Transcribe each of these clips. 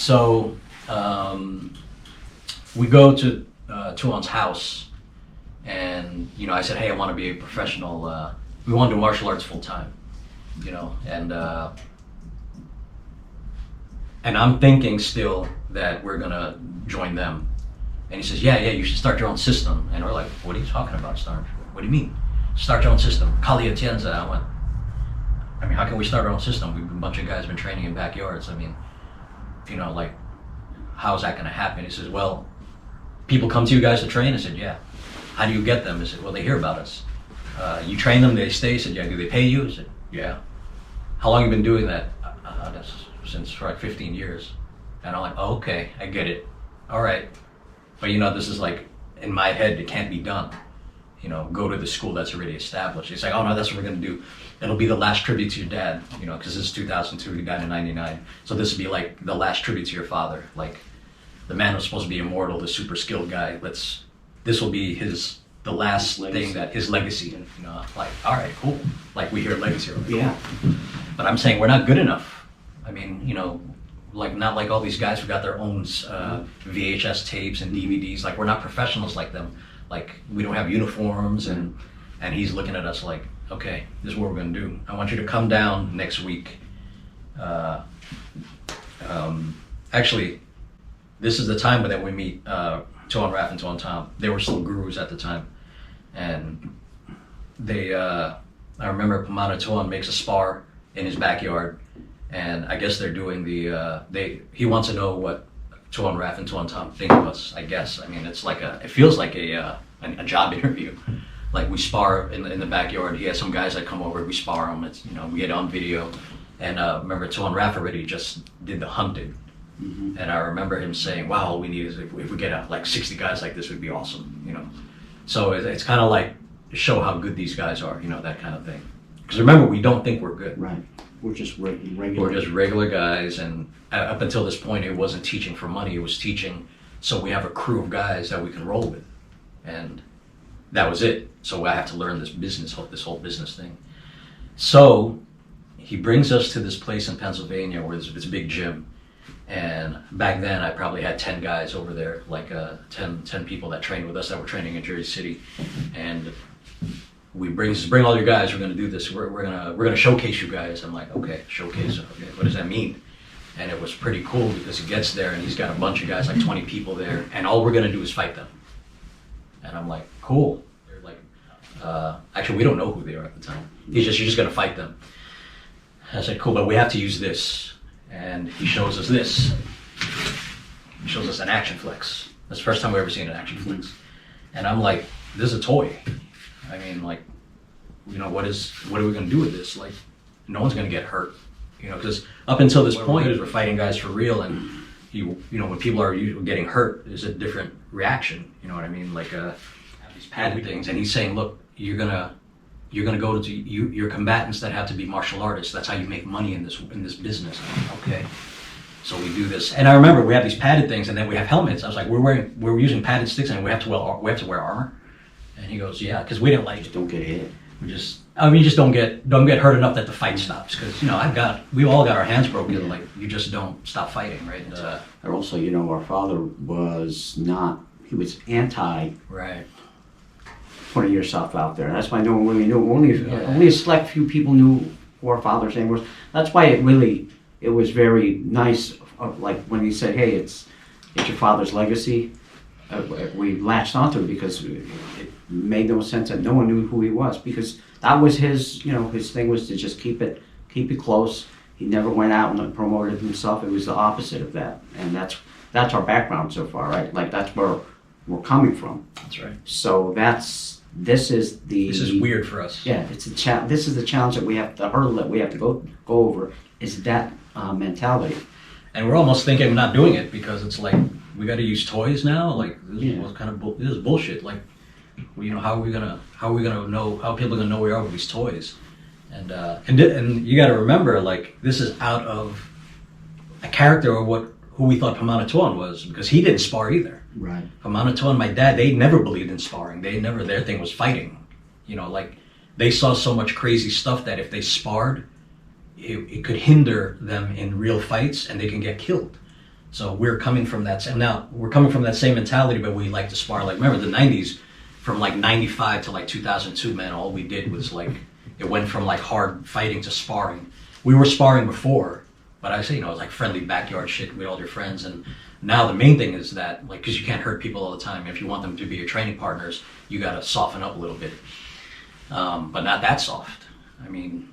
So we go to Tuhon's house, and I said, hey, I want to be a professional. We want to do martial arts full time, and I'm thinking still that we're gonna join them. And he says, yeah, you should start your own system. And we're like, what are you talking about, Star? What do you mean? Start your own system. Kali Atienza. I mean, how can we start our own system? We've a bunch of guys been training in backyards. I mean, how is that going to happen? He says, well, people come to you guys to train. I said, yeah. How do you get them? He said, well, they hear about us. You train them, they stay. I said, yeah. Do they pay you? I said, yeah. How long have you been doing that? That's since for like 15 years. And I'm like, oh, okay, I get it. All right. But this is like, in my head, it can't be done. Go to the school that's already established. He's like, oh no, that's what we're gonna do. It'll be the last tribute to your dad, because this is 2002, he died in 99. So this would be like the last tribute to your father. Like, the man was supposed to be immortal, the super skilled guy. This will be the last thing that his legacy. Like, all right, cool. Like, we hear legacy. Like, yeah. Cool. But I'm saying we're not good enough. I mean, like not like all these guys who got their own VHS tapes and DVDs. Like, we're not professionals like them. Like, we don't have uniforms, and he's looking at us like, okay, this is what we're gonna do. I want you to come down next week. Actually, this is the time that we meet Tuhon Raph and Tuhon Tom. They were still gurus at the time, and they. I remember Pamana Tuhon makes a spar in his backyard, and I guess they're doing he wants to know what Tuhon Raph and Tuhon Tom think of us, I guess. I mean, it's like it feels like a job interview. Like, we spar in the backyard. He has some guys that come over, we spar them. It's, we get on video. And remember, Tuhon Raph already just did the hunted. Mm-hmm. And I remember him saying, wow, all we need is if we get like 60 guys like this, would be awesome, So it's kind of like show how good these guys are, that kind of thing. Because remember, we don't think we're good. Right. We're just regular. We're just regular guys, and up until this point, it wasn't teaching for money. It was teaching so we have a crew of guys that we can roll with, and that was it. So I have to learn this whole business thing. So he brings us to this place in Pennsylvania where there's this big gym, and back then I probably had 10 guys over there, like 10 people that trained with us that were training in Jersey City, and we bring all your guys. We're gonna do this. We're gonna showcase you guys. I'm like, okay, showcase. Okay, what does that mean? And it was pretty cool because he gets there and he's got a bunch of guys, like 20 people there, and all we're gonna do is fight them. And I'm like, cool. They're like, actually, we don't know who they are at the time. You're just gonna fight them. And I said, cool, but we have to use this. And he shows us this. He shows us an action flex. That's the first time we've ever seen an action flex. And I'm like, this is a toy. I mean, like, what are we gonna do with this? Like, no one's gonna get hurt, because up until this point, we're fighting guys for real, and when people are getting hurt, there's a different reaction. You know what I mean? Like, these padded things, and he's saying, look, you're gonna go to your combatants that have to be martial artists. That's how you make money in this business. Like, okay, so we do this, and I remember we have these padded things, and then we have helmets. I was like, we're using padded sticks, and we have to wear armor. And he goes, yeah, because we didn't like just don't get hit. We just don't get hurt enough that the fight stops. Because we all got our hands broken. Yeah. Like, you just don't stop fighting, right? And also, our father was he was anti. Right. Putting yourself out there. That's why no one really knew. Only a select few people knew who our father's name was. That's why it was very nice. Like when he said, hey, it's your father's legacy. We latched onto it because it made no sense that no one knew who he was, because that was his thing was to just keep it close. He never went out and promoted himself. It was the opposite of that, and that's our background so far, right? Like, that's where we're coming from. That's right. So this is weird for us. Yeah, it's this is the challenge that the hurdle that we have to go over is that mentality. And we're almost thinking of not doing it because it's like, we got to use toys now. Like, this is bullshit. Like, how are we gonna know, how people are gonna know where we are with these toys? And you got to remember, like, this is out of a character of who we thought Pamana Tuhon was, because he didn't spar either. Right. Pamana Tuhon, my dad, they never believed in sparring. Their thing was fighting. Like, they saw so much crazy stuff that if they sparred, it could hinder them in real fights, and they can get killed. So we're coming from that, and now we're coming from that same mentality, but we like to spar. Like, remember the 90s, from like 95 to like 2002, man, all we did was like, it went from like hard fighting to sparring. We were sparring before, but I say, it was like friendly backyard shit with all your friends. And now the main thing is that, like, because you can't hurt people all the time. If you want them to be your training partners, you got to soften up a little bit. But not that soft. I mean,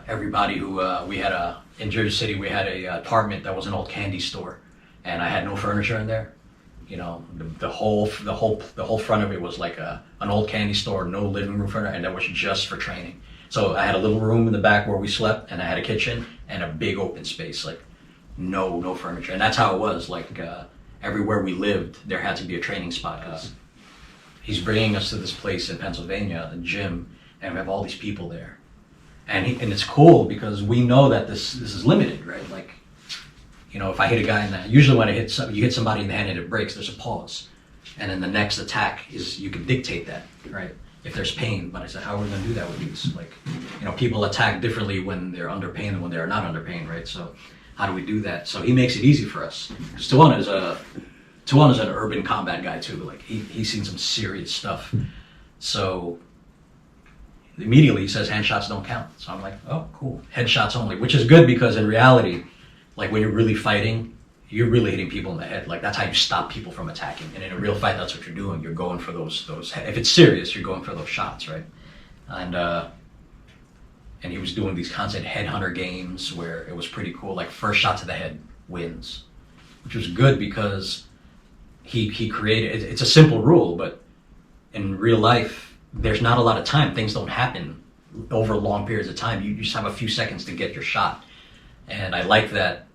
everybody who, in Jersey City, we had a apartment that was an old candy store, and I had no furniture in there. The whole front of it was like an old candy store, no living room furniture, and that was just for training. So I had a little room in the back where we slept, and I had a kitchen and a big open space, like no furniture. And that's how it was. Like everywhere we lived, there had to be a training spot. He's bringing us to this place in Pennsylvania, a gym, and we have all these people there. And it's cool because we know that this is limited, right? Like, if I hit a guy in the, usually when you hit somebody in the hand and it breaks, there's a pause. And then the next attack is, you can dictate that, right? If there's pain. But I said, how are we going to do that with these? Like, people attack differently when they're under pain than when they're not under pain, right? So how do we do that? So he makes it easy for us. Because Tuhon is an urban combat guy too. Like, he's seen some serious stuff. So immediately he says hand shots don't count. So I'm like, oh, cool. Headshots only, which is good because in reality, like when you're really fighting, you're really hitting people in the head. Like, that's how you stop people from attacking. And in a real fight, that's what you're doing. You're going for those. If it's serious, you're going for those shots, right? And he was doing these constant headhunter games where it was pretty cool. Like, first shot to the head wins, which was good because he created. It's a simple rule, but in real life, there's not a lot of time. Things don't happen over long periods of time. You just have a few seconds to get your shot. And I like that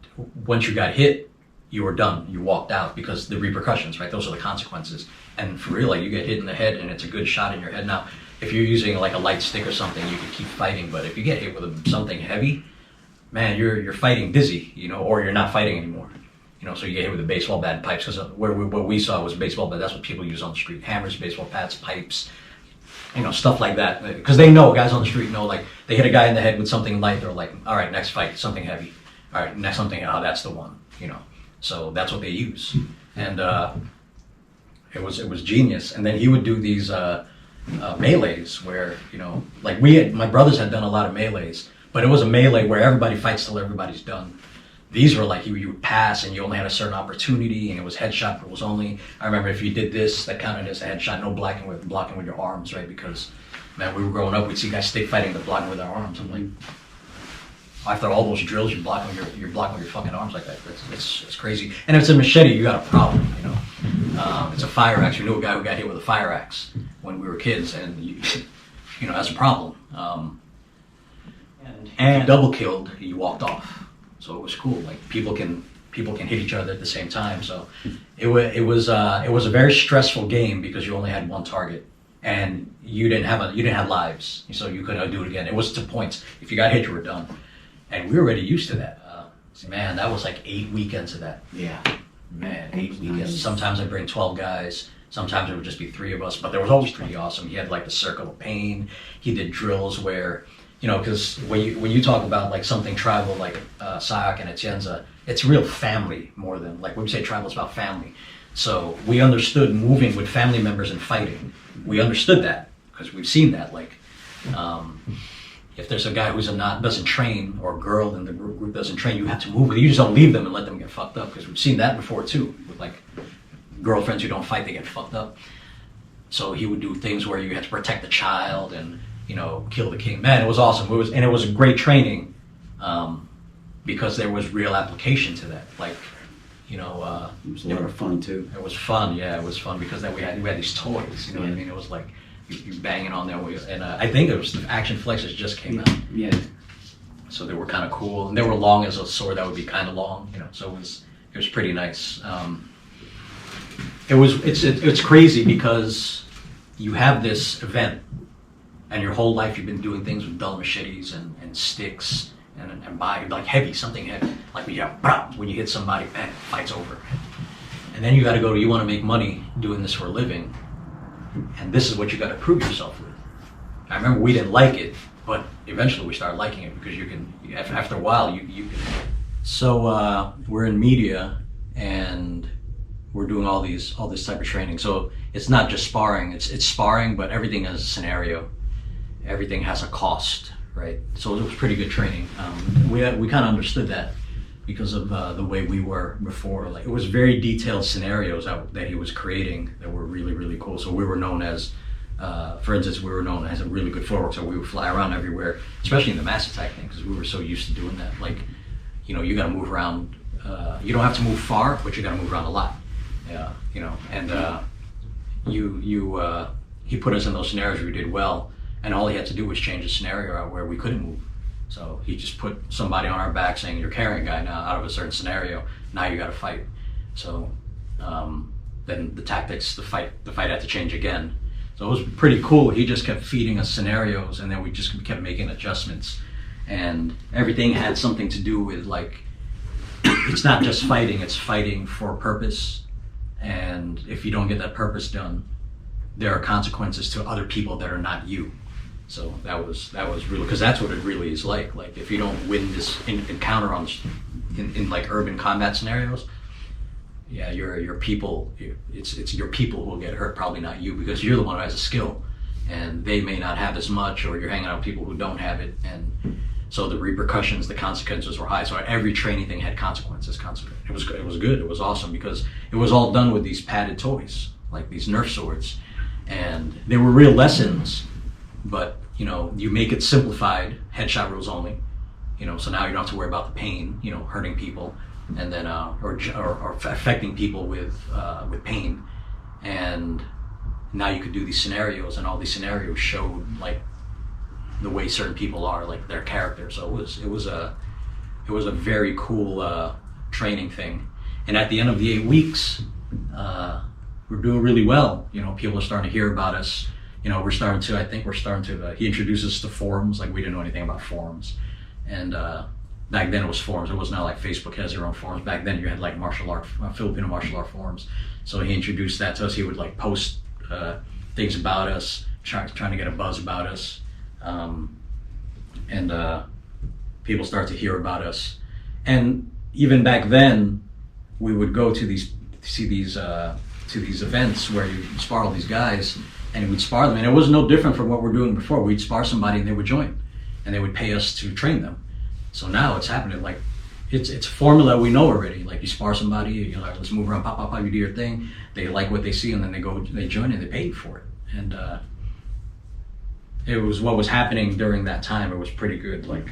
once you got hit, you were done. You walked out because the repercussions, right? Those are the consequences. And for real, like, you get hit in the head and it's a good shot in your head. Now, if you're using like a light stick or something, you can keep fighting. But if you get hit with something heavy, man, you're fighting dizzy, or you're not fighting anymore. So you get hit with a baseball bat and pipes. Because what we saw was a baseball bat. That's what people use on the street. Hammers, baseball bats, pipes, stuff like that. Because they know, guys on the street know, like, they hit a guy in the head with something light, they're like, all right, next fight, something heavy. All right, next something, that's the one, So that's what they use. And it was genius. And then he would do these melees where, like my brothers had done a lot of melees, but it was a melee where everybody fights till everybody's done. These were like, you would pass and you only had a certain opportunity, and it was headshot rules only. I remember if you did this, that counted as a headshot, no blocking with your arms, right? Because, man, we were growing up, we'd see guys stick fighting but blocking with their arms. I'm like, after all those drills, you're blocking with your fucking arms like that. It's crazy. And if it's a machete, you got a problem, It's a fire axe. We knew a guy who got hit with a fire axe when we were kids, and that's a problem. And he double killed, he walked off. So it was cool. Like, people can hit each other at the same time. So it was a very stressful game because you only had one target, and you didn't have lives, so you couldn't do it again. It was to points. If you got hit, you were done. And we were already used to that. Man, that was like 8 weekends of that. Yeah. Man, 8 weekends. Nice. Sometimes I'd bring 12 guys. Sometimes it would just be 3 of us. But there was always pretty awesome. He had like the circle of pain. He did drills where, because when you talk about like something tribal like Sayoc and Atienza, it's real family more than, like, when we say tribal, it's about family. So we understood moving with family members and fighting. We understood that because we've seen that. Like, if there's a guy doesn't train, or a girl in the group doesn't train, you have to move with. You just don't leave them and let them get fucked up, because we've seen that before too. With like girlfriends who don't fight, they get fucked up. So he would do things where you had to protect the child and kill the king. Man, it was awesome. It was a great training, because there was real application to that. Like, it was a lot of fun too. It was fun, yeah. It was fun because then we had these toys. What I mean? It was like you banging on there, and I think it was the action flexors just came out. Yeah. So they were kind of cool, and they were long as a sword that would be kind of long. So it was pretty nice. It's crazy because you have this event, and your whole life you've been doing things with dull machetes and sticks and like heavy, something heavy. Like when you hit somebody, man, fight's over. And then you want to make money doing this for a living, and this is what you got to prove yourself with. I remember we didn't like it, but eventually we started liking it because after a while you can. So we're in media, and we're doing all this type of training. So it's not just sparring, it's sparring, but everything has a scenario. Everything has a cost, right? So it was pretty good training. We kind of understood that because of the way we were before. Like, it was very detailed scenarios that he was creating that were really, really cool. So we were known as, for instance, we were known as a really good footwork. So we would fly around everywhere, especially in the mass attack thing, because we were so used to doing that. Like, you know, you got to move around. You don't have to move far, but you got to move around a lot. Yeah, you know, and he put us in those scenarios where we did well, and all he had to do was change the scenario out where we couldn't move. So he just put somebody on our back saying, you're carrying a guy now out of a certain scenario, now you got to fight. So then the tactics, the fight had to change again. So it was pretty cool. He just kept feeding us scenarios, and then we just kept making adjustments, and everything had something to do with, like, it's not just fighting, it's fighting for a purpose. And if you don't get that purpose done, there are consequences to other people that are not you. So that was really, because that's what it really is like. Like, if you don't win this encounter in like urban combat scenarios, yeah, your people, it's your people who will get hurt, probably not you, because you're the one who has a skill, and they may not have as much, or you're hanging out with people who don't have it, and so the repercussions, the consequences were high. So every training thing had consequences. It was good. It was awesome because it was all done with these padded toys, like these Nerf swords, and they were real lessons. But, you know, you make it simplified, headshot rules only. You know, so now you don't have to worry about the pain, you know, hurting people, and then or affecting people with pain. And now you could do these scenarios, and all these scenarios showed, like, the way certain people are, like their character. So it was a very cool training thing. And at the end of the 8 weeks, we're doing really well. You know, people are starting to hear about us. You know, he introduced us to forums. Like, we didn't know anything about forums. And back then it was forums. It was not like Facebook has their own forums. Back then you had like Filipino martial art forums. So he introduced that to us. He would like post things about us, trying to get a buzz about us. And people start to hear about us. And even back then, we would go to these events where you spar all these guys, and we'd spar them. And it was no different from what we're doing before. We'd spar somebody, and they would join, and they would pay us to train them. So now it's happening. Like, it's a formula we know already. Like, you spar somebody, you're like, let's move around, pop, pop, pop, you do your thing. They like what they see, and then they join, and they pay you for it. And it was what was happening during that time. It was pretty good. Like,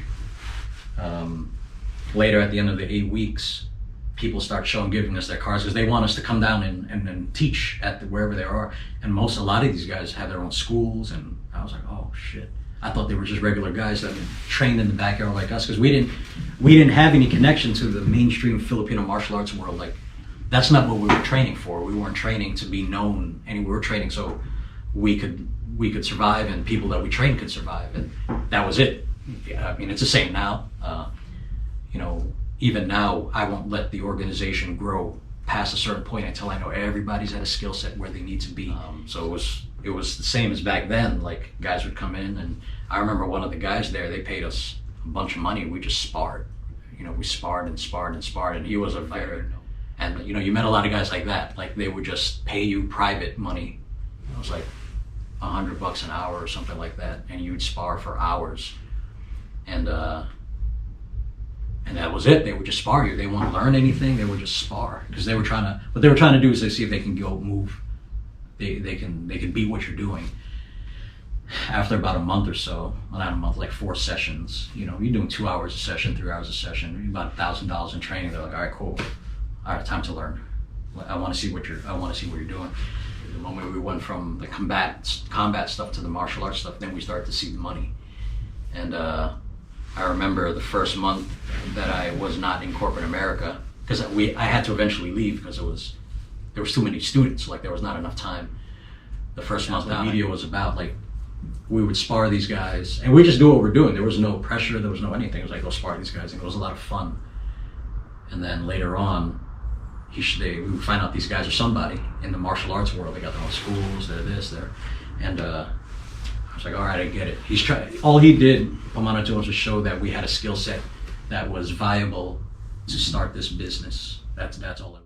later at the end of the 8 weeks, people start giving us their cards because they want us to come down and teach at wherever they are. And a lot of these guys have their own schools, and I was like, oh shit. I thought they were just regular guys that trained in the backyard like us, because we didn't have any connection to the mainstream Filipino martial arts world. Like, that's not what we were training for. We weren't training to be known, and we were training so we could survive, and people that we trained could survive, and that was it. I mean, it's the same now. You know, even now, I won't let the organization grow past a certain point until I know everybody's at a skill set where they need to be. So it was the same as back then. Like, guys would come in, and I remember one of the guys there, they paid us a bunch of money. We just sparred. You know, we sparred and sparred and sparred, and he was a fighter. And, you know, you met a lot of guys like that. Like, they would just pay you private money. It was like $100 an hour or something like that, and you'd spar for hours. And that was it. They would just spar you. They wouldn't learn anything. They would just spar, because what they were trying to do is they see if they can go move. They can beat what you're doing. After about a month or so, well, not a month, like 4 sessions, you know, you're doing 2 hours a session, 3 hours a session, about $1,000 in training. They're like, all right, cool. All right, time to learn. I want to see what you're doing. The moment we went from the combat stuff to the martial arts stuff, then we started to see the money. And I remember the first month that I was not in corporate America, because I had to eventually leave because there was too many students. Like, there was not enough time. The first month the media was about, like, we would spar these guys, and we just do what we're doing. There was no pressure, there was no anything. It was like, go spar these guys, and it was a lot of fun. And then later on, we would find out these guys are somebody in the martial arts world. They got their own schools, they're this, they're, and I was like, all right, I get it. All he did, Pamana, to us, was show that we had a skill set that was viable to start this business. That's all it was.